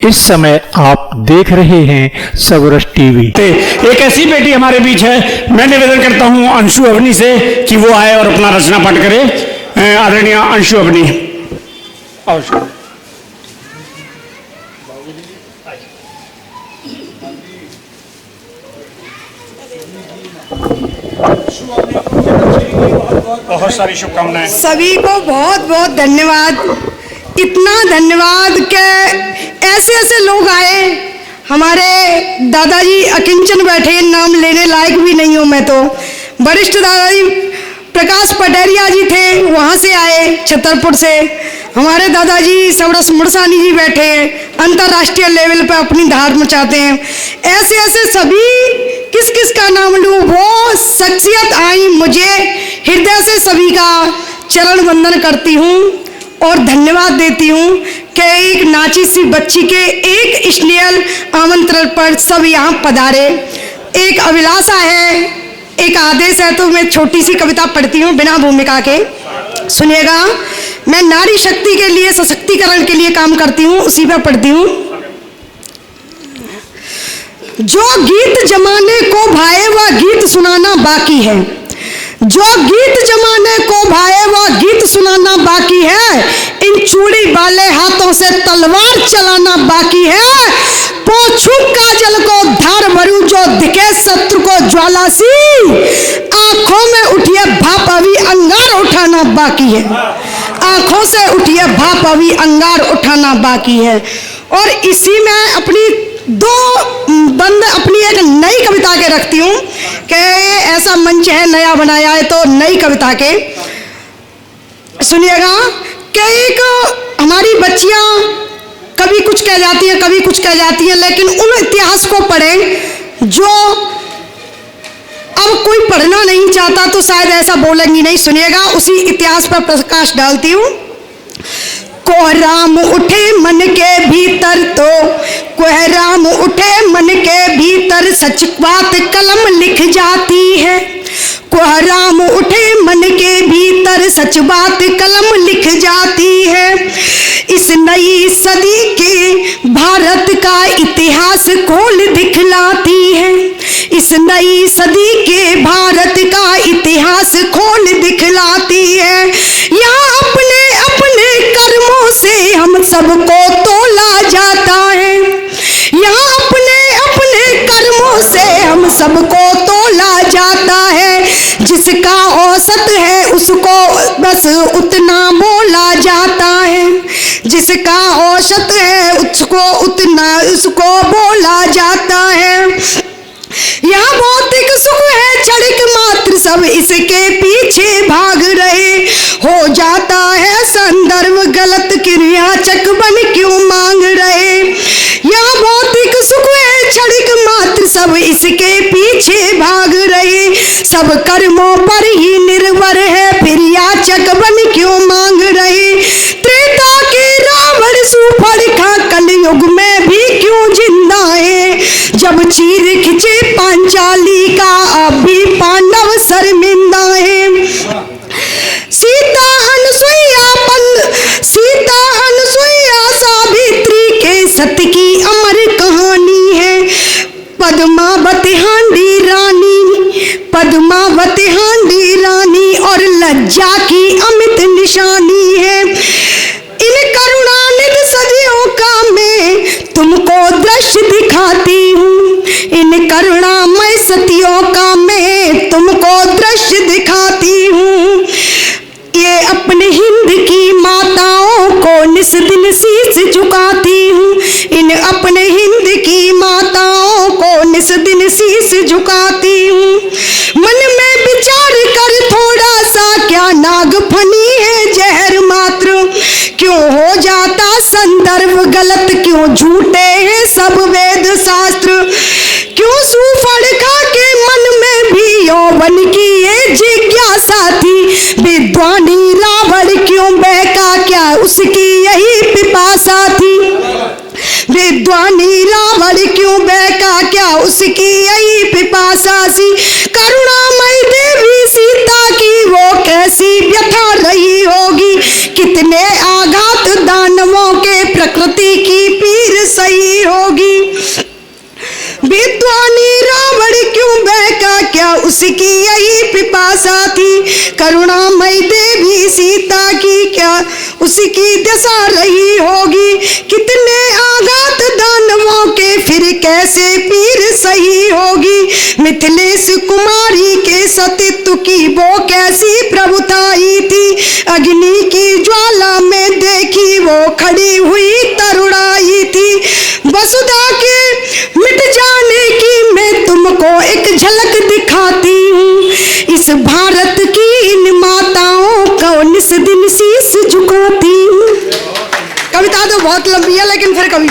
इस समय आप देख रहे हैं सबरस टीवी। एक ऐसी बेटी हमारे बीच है, मैं निवेदन करता हूं अंशु अवनी से कि वो आए और अपना रचना पाठ करे। आदरणीय अंशु अवनी। बहुत सारी शुभकामनाएं। सभी को बहुत बहुत धन्यवाद। इतना धन्यवाद कि ऐसे ऐसे लोग आए। हमारे दादाजी अकिंचन बैठे, नाम लेने लायक भी नहीं हूँ मैं तो। वरिष्ठ दादाजी प्रकाश पटेरिया जी थे, वहाँ से आए छतरपुर से। हमारे दादाजी सबरस मुरसानी जी बैठे हैं, अंतर्राष्ट्रीय लेवल पर अपनी धार मचाते हैं। ऐसे ऐसे सभी किस किस का नाम लूँ, वो शख्सियत आई। मुझे हृदय से सभी का चरण वंदन करती हूँ और धन्यवाद देती हूँ कि एक नाची सी बच्ची के एक स्नेहल आमंत्रण पर सब यहाँ पधारे। एक अभिलाषा है, एक आदेश है, तो मैं छोटी सी कविता पढ़ती हूँ बिना भूमिका के, सुनिएगा। मैं नारी शक्ति के लिए, सशक्तिकरण के लिए काम करती हूँ, उसी पर पढ़ती हूँ। जो गीत जमाने को भाए वह गीत सुनाना बाकी है। जो गीत जमाने को भाए वह गीत सुनाना बाकी है। इन चूड़ी वाले हाथों से तलवार चलाना बाकी है। पोंछू काजल को धार भरूं जो दिखे शत्रु को ज्वाला सी। आंखों में उठिए भाप अभी अंगार उठाना बाकी है। आंखों से उठिए भाप अभी अंगार उठाना बाकी है। और इसी में अपनी दो बंद अपनी एक नई कविता के रखती हूँ कि ऐसा मंच है नया बनाया है, तो नई कविता के सुनिएगा। कि एक हमारी बच्चियाँ कभी कुछ कह जाती हैं, कभी कुछ कह जाती हैं, लेकिन उन इतिहास को पढ़ें जो अब कोई पढ़ना नहीं चाहता, तो शायद ऐसा बोलेंगी नहीं। सुनिएगा, उसी इतिहास पर प्रकाश डालती हूँ। कोहराम उठे मन के भीतर, तो कोहराम उठे मन के भीतर, सच बात कलम लिख जाती है। कोहराम उठे मन के भीतर, सच बात कलम लिख जाती है। इस नई सदी के भारत का इतिहास खोल दिखलाती है। इस नई सदी के भारत का इतिहास खोल दिखलाती है। यहाँ अपने अपने कर्मों से हम सबको तोला जाता है। यहाँ अपने अपने कर्मों से हम सबको तोला जाता है। जिसका औसत है उसको बस उतना बोला जाता है। जिसका औसत है उसको बोला जाता है। यहाँ भौतिक सुख है क्षणिक मात्र, सब इसके पीछे भाग रहे। हो जाता है संदर्भ गलत, क्रियाचक बन क्यों मांग रहे। यहाँ भौतिक सुख है क्षणिक मात्र, सब इसके पीछे भाग रहे। सब कर्मों पर ही निर्भर है, फिर याचक बन क्यों मांग रहे। त्रेता के रावण सुपर्णखा कलयुग में भी क्यों जिंदा है। जब चीर खिंचे पांचाली का, अब भी पांडव शर्मिंदा है। सीता अनसुईया सावित्री के सत्य की अमर कहानी है। पद्मावती हांडी रानी और लज्जा की अमित निशानी है। इन करुणानिध सदियों का मैं तुमको दृश्य दिखाती हूँ। इन करुणामय सतियों का मैं तुमको दृश्य दिखाती हूँ। ये अपने हिंद की माताओं को निस दिन शीश झुकाती हूँ। इन अपने हिंद की माताओं को निस दिन शीश झुकाती हूँ। मन में विचार कर थोड़ा सा, क्या नागफनी है जहर मात्र। क्यों हो जाता संदर्भ गलत, क्यों झूठे हैं सब वेद शास्त्र। क्यों सुपर्णखा के मन में भी यौवन की ये जिज्ञासा थी। विद्वानी रावण क्यों बहका, क्या उसकी यही पिपासा थी। विद्वानी रावण क्यों बहका, क्या उसकी यही पिपासा सी। करुणामयी देवी सीता की वो कैसी व्यथा रही होगी। कितने आघात दानवों के प्रकृति की पीर सही होगी। विद्वानी रावण क्यों बहका, क्या उसकी यही पिपासा थी। करुणामयी देवी सीता की क्या उसकी दशा रही होगी। कितने आघात दानवों के फिर कैसे पीर सही होगी। मिथिलेश कुमारी के सतीत्व की वो कैसी प्रभुताई थी। अग्नि की ज्वाला में देखी वो खड़ी हुई तरुणाई थी। वसुधा के मिट जाने की मैं तुमको एक झलक दिखाती हूँ। इस भारत की इन माताओं को निस दिन शीश झुकाती हूँ। कविता तो बहुत लंबी है लेकिन फिर कभी